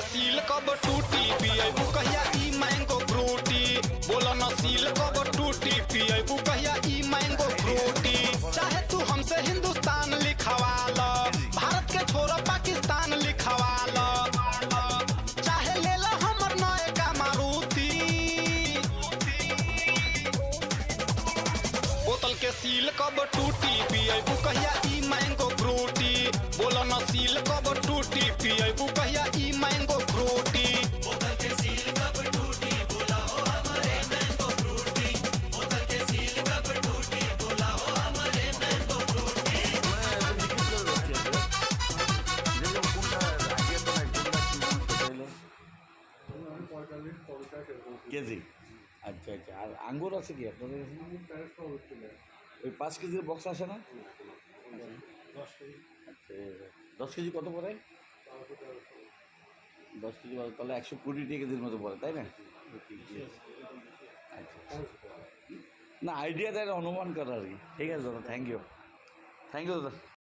सील कब टूटी पियबू कहिया ई मैंगो फ्रूटी। बोलो न सील कब टूटी पियबू कहिया ई मैंगो फ्रूटी। चाहे तू हमसे हिंदुस्तान लिखवा लो, भारत के छोरा पाकिस्तान लिखवा लो, चाहे ले लो हमर नए का मारुति। बोतल के सील कब टूटी पियबू कहिया ई मैंगो फ्रूटी। बोलो न सील कब टूटी पियबू कहिया ई मैंगो फ्रूटी। बोतल के सील कब टूटी बोला हो हमारे मैंगो फ्रूटी। बोतल के सील कब टूटी बोला हो हमारे मैंगो फ्रूटी। কেজি আচ্ছা আচ্ছা। আর আঙ্গুর আছে কি আপনাদের? ওই 5 কেজির বক্স আসে না? আচ্ছা 10 কেজি কত পড়ে? 10 কেজি তাহলে 120 কেজির মতো পড়ে, তাই না? আচ্ছা না, আইডিয়া দেয় অনুমান করা আর কি। ঠিক আছে দাদা, থ্যাংক ইউ দাদা।